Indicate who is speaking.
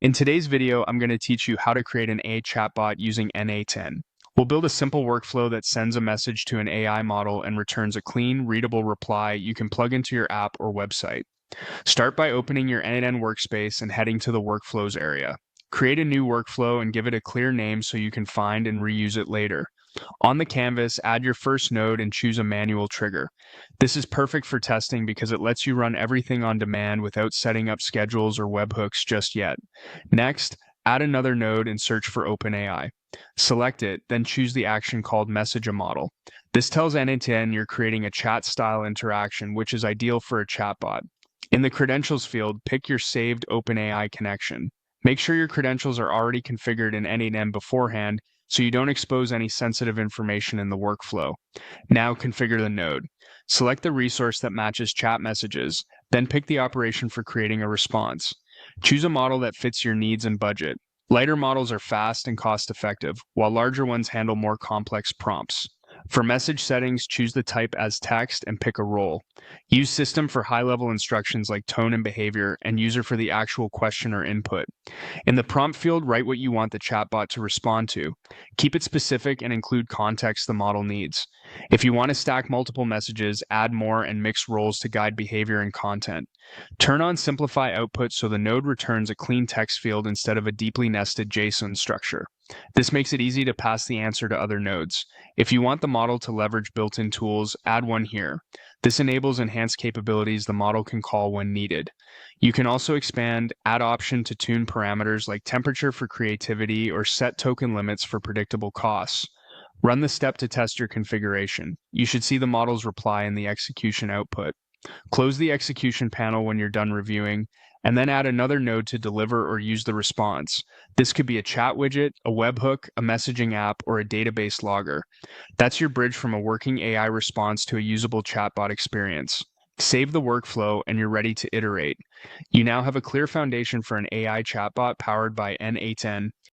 Speaker 1: In today's video, I'm going to teach you how to create an AI chatbot using N8N. We'll build a simple workflow that sends a message to an AI model and returns a clean, readable reply you can plug into your app or website. Start by opening your N8N workspace and heading to the Workflows area. Create a new workflow and give it a clear name so you can find and reuse it later. On the canvas, add your first node and choose a manual trigger. This is perfect for testing because it lets you run everything on demand without setting up schedules or webhooks just yet. Next, add another node and search for OpenAI. Select it, then choose the action called Message a Model. This tells N8N you're creating a chat-style interaction, which is ideal for a chatbot. In the credentials field, pick your saved OpenAI connection. Make sure your credentials are already configured in N8N beforehand so you don't expose any sensitive information in the workflow. Now configure the node. Select the resource that matches chat messages, then pick the operation for creating a response. Choose a model that fits your needs and budget. Lighter models are fast and cost-effective, while larger ones handle more complex prompts. For message settings, choose the type as text and pick a role. Use system for high-level instructions like tone and behavior, and user for the actual question or input. In the prompt field, write what you want the chatbot to respond to. Keep it specific and include context the model needs. If you want to stack multiple messages, add more and mix roles to guide behavior and content. Turn on Simplify Output so the node returns a clean text field instead of a deeply nested JSON structure. This makes it easy to pass the answer to other nodes. If you want the model to leverage built-in tools, add one here. This enables enhanced capabilities the model can call when needed. You can also expand Add option to tune parameters like temperature for creativity or set token limits for predictable costs. Run the step to test your configuration. You should see the model's reply in the execution output. Close the execution panel when you're done reviewing, and then add another node to deliver or use the response. This could be a chat widget, a webhook, a messaging app, or a database logger. That's your bridge from a working AI response to a usable chatbot experience. Save the workflow and you're ready to iterate. You now have a clear foundation for an AI chatbot powered by N8N